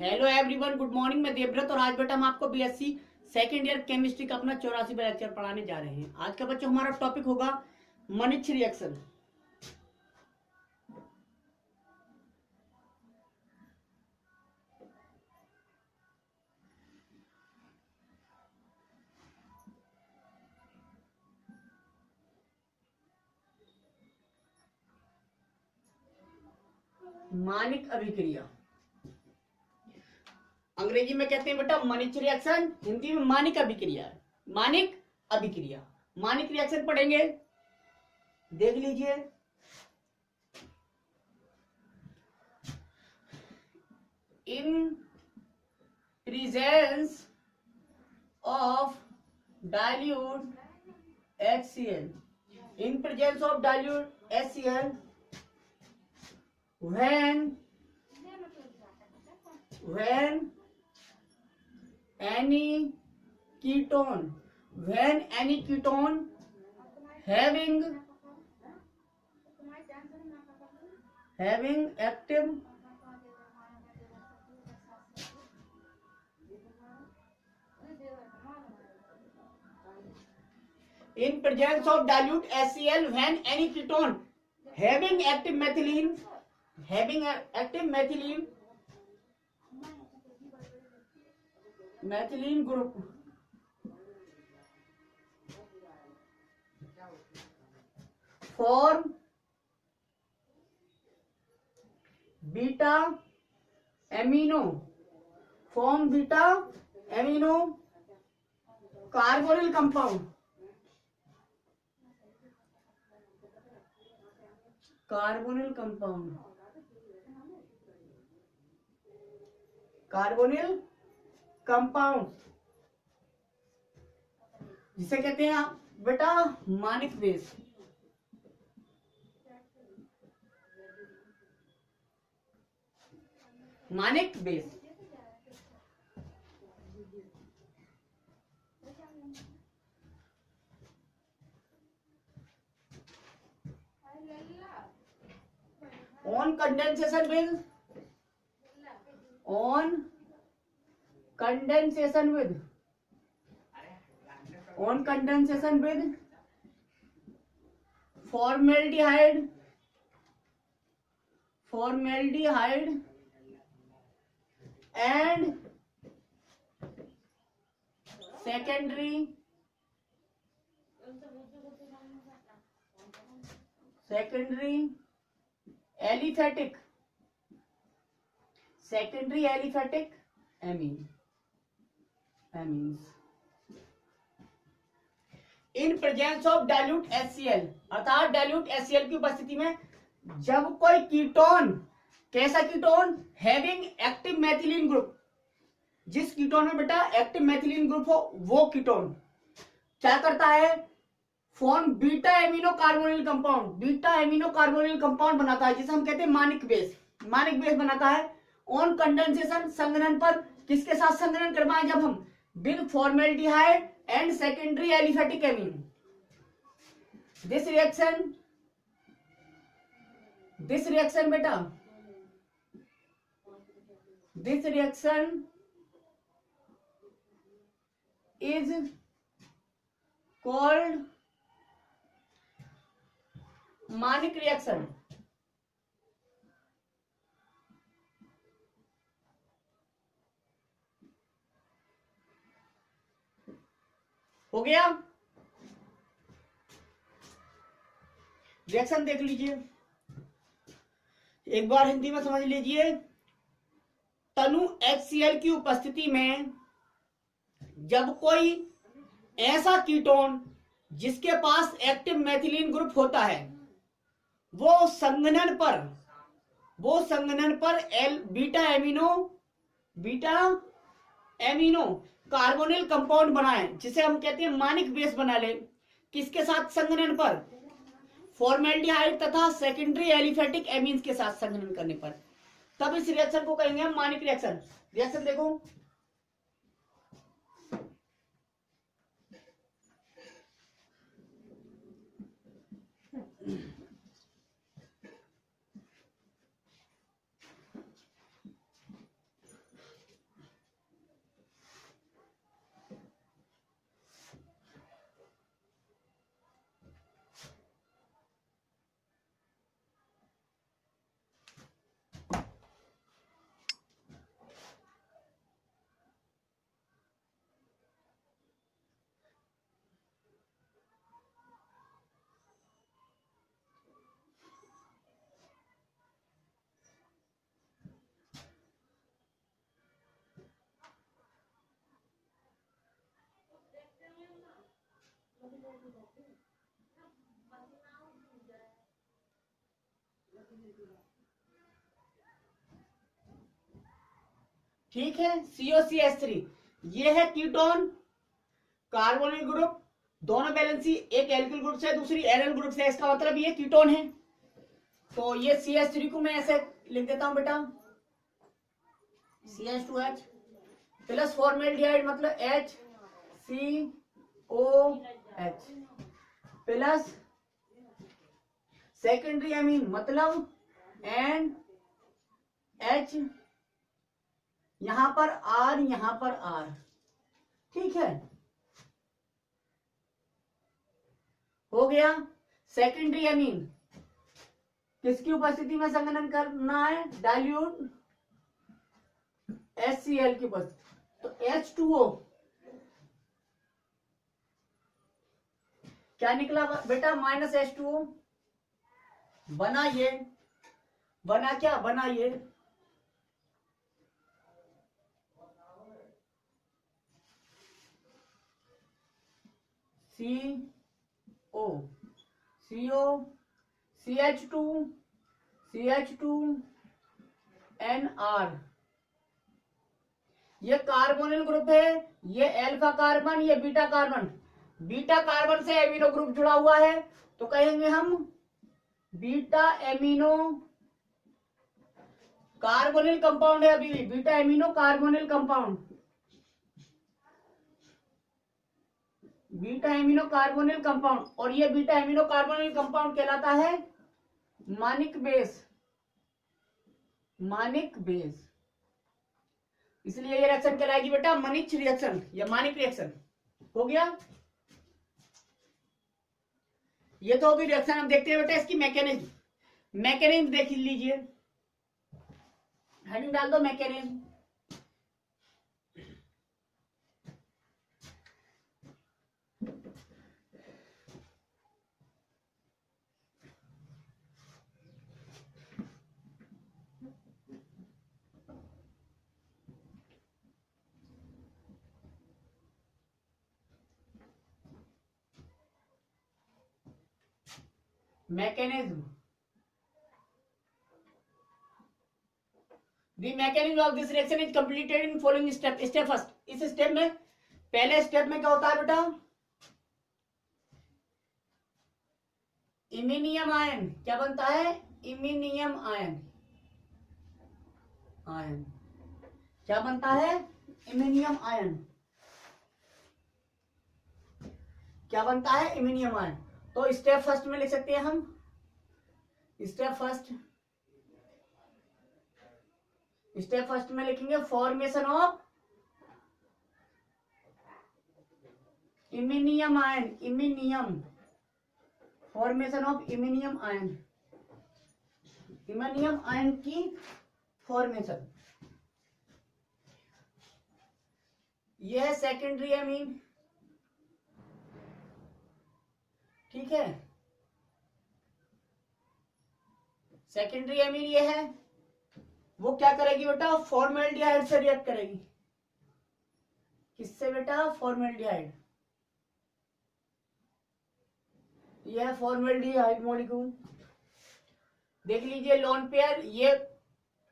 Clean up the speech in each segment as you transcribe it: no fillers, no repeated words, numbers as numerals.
Hello everyone, good morning. मैं देवव्रत और आज बेटा हम आपको बीएससी सेकेंड ईयर केमिस्ट्री का अपना 84वां लेक्चर पढ़ाने जा रहे हैं। आज का बच्चों हमारा टॉपिक होगा मनिच रिएक्शन। मानिक अभिक्रिया अंग्रेजी में कहते हैं बेटा मनिच रिएक्शन, हिंदी में मानिक अभिक्रिया। मानिक अभिक्रिया, मानिक रिएक्शन पढ़ेंगे, देख लीजिए। In presence of dilute HCl, in presence of dilute HCl, when any ketone having active in presence of dilute HCl, when any ketone having active methylene group form beta amino carbonyl compound, जिसे कहते हैं आप बेटा Manik base. Manik base on condensation with formaldehyde and secondary aliphatic amines in presence of dilute HCl, अर्थात dilute HCl की उपस्थिति में जब कोई कीटोन, कैसा कीटोन, हैविंग एक्टिव मैथिलीन ग्रुप, जिस कीटोन में बेटा एक्टिव मैथिलीन ग्रुप हो वो कीटोन क्या करता है, form beta amino carbonyl compound बनाता है, जिसे हम कहते हैं मानिक बेस बनाता है। ऑन कंडेंसेशन, संघनन पर, किसके साथ संघनन करवाएं, जब हम with formaldehyde and secondary aliphatic amine. This reaction बेटा, this reaction is called Mannich reaction. हो गया, रिएक्शन देख लीजिए, एक बार हिंदी में समझ लीजिए। तनु HCl की उपस्थिति में जब कोई ऐसा कीटोन जिसके पास एक्टिव मैथिलीन ग्रुप होता है वो संघनन पर बीटा एमिनो कार्बोनिल कंपाउंड बनाए, जिसे हम कहते हैं मानिक बेस बना ले, किसके साथ संघनन पर, फॉर्मेल्डिहाइड तथा सेकेंडरी एलिफेटिक एमीन्स के साथ संघनन करने पर, तब इस रिएक्शन को कहेंगे हम मानिक रिएक्शन। रिएक्शन देखो, ठीक है, COCH3 ये है कीटोन कार्बोनिल ग्रुप, दोनों वैलेंसी एक एल्किल ग्रुप से दूसरी एरल ग्रुप से, इसका मतलब ये कीटोन है। तो ये CH3 को मैं ऐसे लिख देता हूं बेटा, CH2H प्लस फॉर्मेल्डिहाइड मतलब HCOH प्लस सेकेंडरी अमीन मतलब NH, यहां पर R, यहां पर R। ठीक है, हो गया। सेकेंडरी अमीन किसकी उपस्थिति में संघनन करना है? डाइल्यूट HCl की उपस्थिति। तो H2O क्या निकला बेटा? -H2O। बना ये, बना क्या? बना ये CO, CO, CH2NR। ये कार्बोनिल ग्रुप है, ये अल्फा कार्बन, ये बीटा कार्बन। बीटा कार्बन से एमिनो ग्रुप जुड़ा हुआ है तो कहेंगे हम बीटा एमिनो कार्बोनिल कंपाउंड है। अभी beta amino carbonyl compound, beta amino carbonyl compound. और ये बीटा एमिनो कार्बोनिल कंपाउंड कहलाता है मानिक बेस, मानिक बेस। इसलिए ये रिएक्शन कहलाएगी बेटा मनिच रिएक्शन या मानिक रिएक्शन। हो गया, ये तो होगी रिएक्शन। हम देखते हैं बेटा इसकी मैकेनिज्म, मैकेनिज्म देख लीजिए, हेडिंग डाल दो mechanism. Mechanism, the mechanism of this reaction is completed in following step. Step first, इस स्टेप में, पहले स्टेप में क्या होता है बेटा? इमिनियम आयन क्या बनता है? इमिनियम आयन, आयन क्या बनता है? इमिनियम आयन क्या बनता है? इमिनियम आयन। तो स्टेप फर्स्ट में लिख सकते हैं हम, स्टेप फर्स्ट, स्टेप फर्स्ट में लिखेंगे formation of iminium ion, iminium, formation of iminium ion, iminium ion की फॉर्मेशन। यह है सेकेंडरी अमीन। ठीक है, सेकेंडरी अमीन ये है, वो क्या करेगी बेटा? फॉर्मेल्डिहाइड से रिएक्ट करेगी। किससे बेटा? फॉर्मेल्डिहाइड। यह है फॉर्मेल्डिहाइड मॉलिक्यूल। देख लीजिए लोन पेयर, ये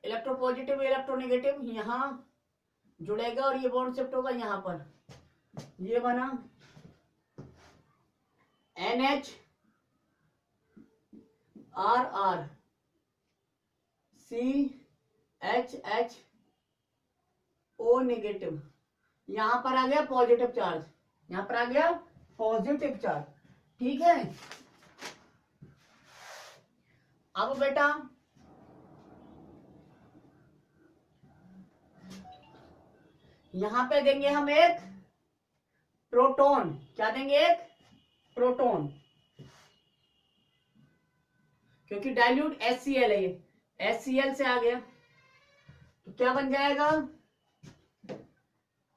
इलेक्ट्रोपॉजिटिव इलेक्ट्रोनेगेटिव यहां जुड़ेगा और ये बॉन्ड शिफ्ट होगा यहां पर। ये बना NH RR CH O negative, यहां पर आ गया पॉजिटिव चार्ज, यहां पर आ गया पॉजिटिव चार्ज। ठीक है, अब बेटा यहां पे देंगे हम एक प्रोटॉन। क्या देंगे? एक प्रोटॉन, क्योंकि डाइल्यूट HCl है, ये HCl से आ गया तो क्या बन जाएगा?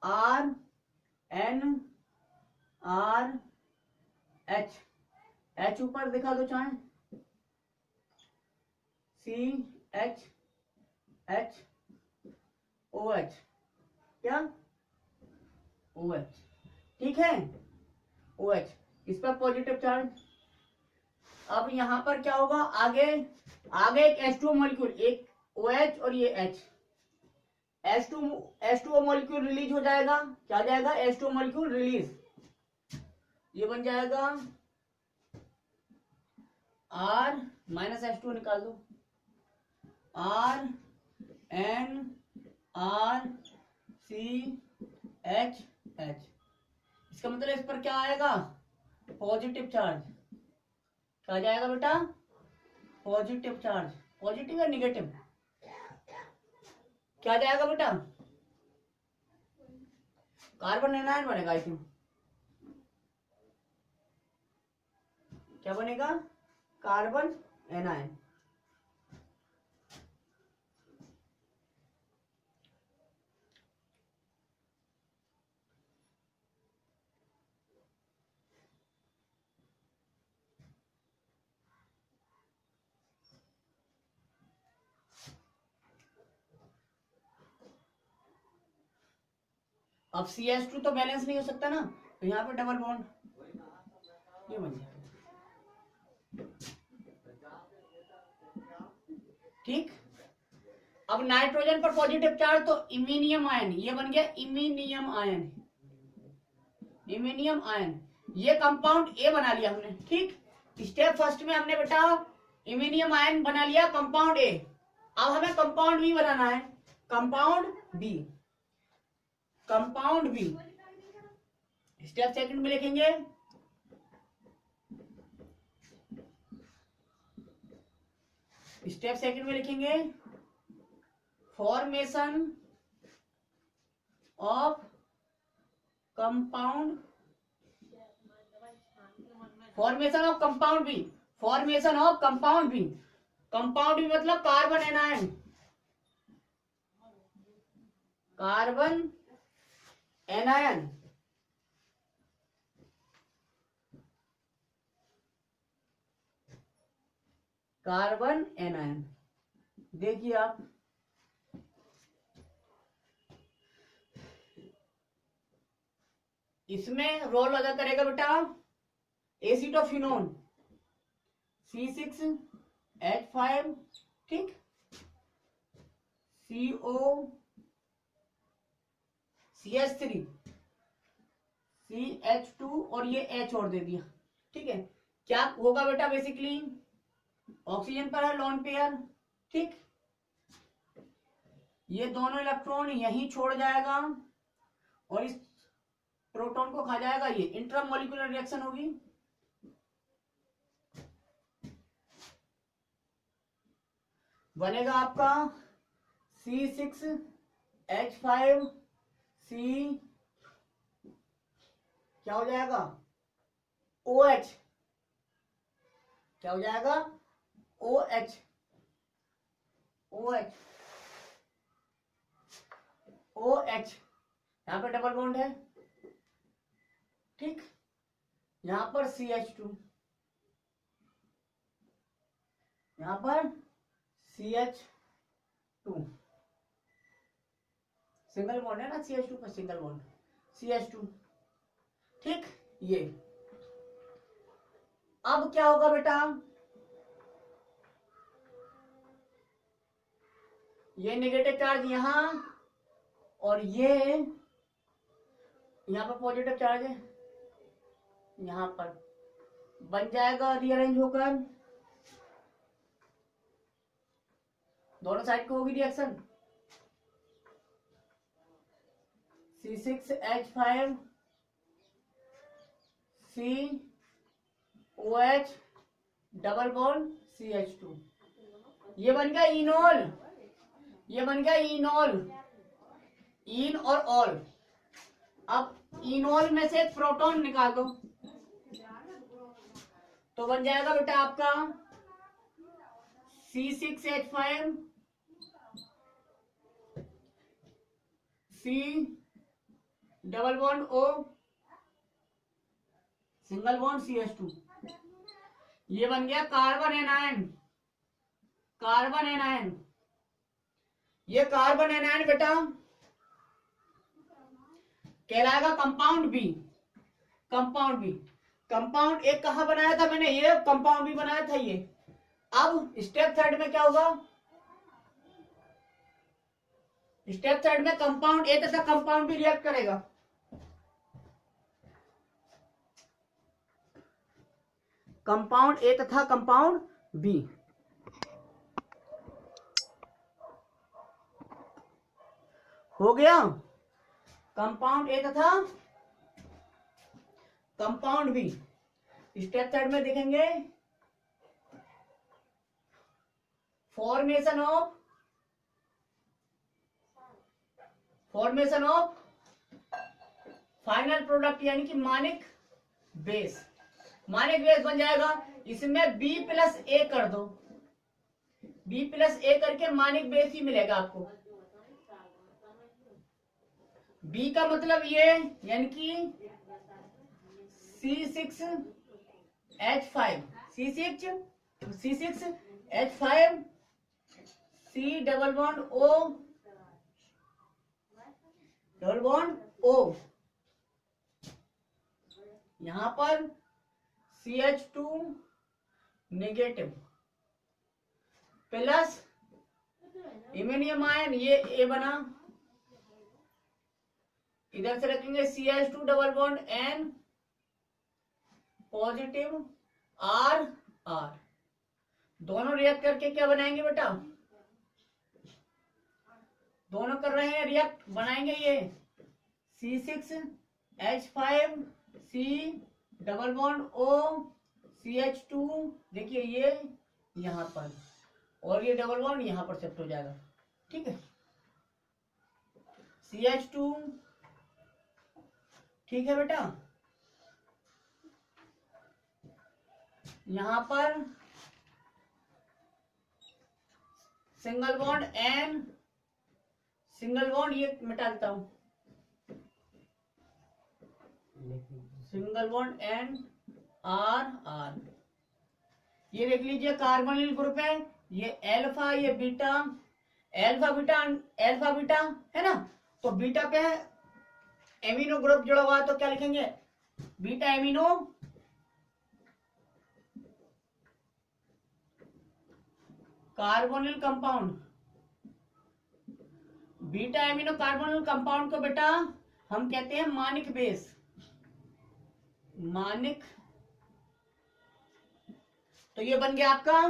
RNRH, H ऊपर दिखा दो चाहे, CHOH, क्या? OH। ठीक है, OH। इस पर पॉजिटिव चार्ज। अब यहां पर क्या होगा, आगे आगे एक H2O मॉलिक्यूल, एक OH और ये H, H2O मॉलिक्यूल रिलीज हो जाएगा। क्या हो जाएगा, H2O मॉलिक्यूल रिलीज। ये बन जाएगा R माइनस H2O निकाल दो, R N R C H H। इसका मतलब इस पर क्या आएगा, पॉजिटिव चार्ज। क्या जाएगा बेटा, पॉजिटिव चार्ज। पॉजिटिव या निगेटिव, क्या जाएगा बेटा, कार्बन एनायन बनेगा। आई थिंक क्या बनेगा, कार्बन एनायन। अब CH2 तो बैलेंस नहीं हो सकता ना, तो यहाँ पे डबल बॉन्ड ये बन जाएगा। ठीक, अब नाइट्रोजन पर पॉजिटिव चार्ज, तो इमीनियम आयन, ये बन गया इमीनियम आयन। इमीनियम आयन, ये कंपाउंड ए बना लिया हमने। ठीक, स्टेप फर्स्ट में हमने बेटा इमीनियम आयन बना लिया कंपाउंड ए। अब हमें कंपाउंड बी बनाना है, compound B. Compound B step second में लिखेंगे, स्टेप सेकंड में लिखेंगे formation of compound, formation of compound B, formation of compound B. Compound B मतलब carbon anion, carbon anion. Carbon anion, देखिए आप इसमें रोल अदा करेगा बेटा एसिटोफिनोन C6H5, ठीक, CO CH3 CH2 और ये H और दे दिया। ठीक है, क्या होगा बेटा, बेसिकली ऑक्सीजन पर है लोन पेयर। ठीक, ये दोनों इलेक्ट्रॉन यहीं छोड़ जाएगा और इस प्रोटॉन को खा जाएगा। ये इंट्रामोलिकुलर रिएक्शन होगी। बनेगा आपका C6H5 C, क्या हो जाएगा OH, क्या हो जाएगा OH, OH OH। यहां पर डबल बॉन्ड है। ठीक, यहां पर CH2, यहां पर CH2, सिंगल बॉन्ड है ना CH2 पर, सिंगल बॉन्ड CH2। ठीक, ये अब क्या होगा बेटा, ये नेगेटिव चार्ज यहां और ये यहां पर पॉजिटिव चार्ज है, यहां पर बन जाएगा रीअरेंज होकर, दोनों साइड को होगी reaction. C6H5 COH double bond CH2, ये बन गया इनोल, ये बन गया इनोल, इन और ऑल। अब इनोल में से एक प्रोटॉन निकाल दो तो बन जाएगा बेटा आपका C6H5 C double bond O single bond CH2, ये बन गया कार्बन एनायन, कार्बन एनायन। ये कार्बन एनायन बेटा कहलाएगा compound B, compound B. Compound एक कहाँ बनाया था मैंने, ये कंपाउंड भी बनाया था ये। अब स्टेप थर्ड में क्या होगा, स्टेप थर्ड में कंपाउंड ए तथा कंपाउंड बी रिएक्ट करेगा। कंपाउंड ए तथा कंपाउंड बी, हो गया। कंपाउंड ए तथा कंपाउंड बी। स्टेप थर्ड में देखेंगे फॉर्मेशन ऑफ फाइनल प्रोडक्ट यानी कि मानिक बेस। मानिक बेस बन जाएगा, इसमें B प्लस ए कर दो, B प्लस ए करके मानिक बेस ही मिलेगा आपको। B का मतलब ये यानी कि C6H5 C double bond O, यहां पर CH2 नेगेटिव प्लस इमेनियम आयन, ये ए बना, इधर से रखेंगे CH2 double bond N positive R, दोनों रिएक्ट करके क्या बनाएंगे बेटा, दोनों कर रहे हैं रिएक्ट, बनाएंगे ये C6H5 C double bond O CH2, देखिए ये यहां पर, और ये डबल बॉन्ड यहां पर शिफ्ट हो जाएगा, ठीक है। CH2, ठीक है बेटा। यहां पर single bond N, single bond ये मिटा देता हूं, सिंगल बॉन्ड N R, ये देख लीजिए कार्बोनिल ग्रुप है, ये अल्फा, ये बीटा, अल्फा बीटा है ना, तो बीटा पे एमिनो ग्रुप जुड़ा हुआ है, तो क्या लिखेंगे, beta amino carbonyl compound. Beta amino carbonyl compound को बेटा हम कहते हैं मानिक बेस, मानिक, तो ये बन गया आपका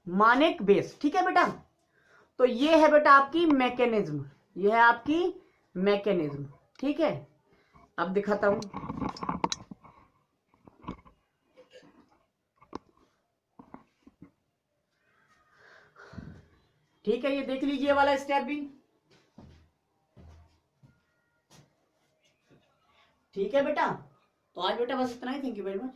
मानिक बेस, ठीक है बेटा। तो ये है बेटा आपकी मैकेनिज्म, ये है आपकी मैकेनिज्म, ठीक है। अब दिखाता हूं, ठीक है, ये देख लीजिए ये वाला स्टेप भी, ठीक है बेटा। तो आज बेटा बस इतना ही, थैंक यू वेरी मच।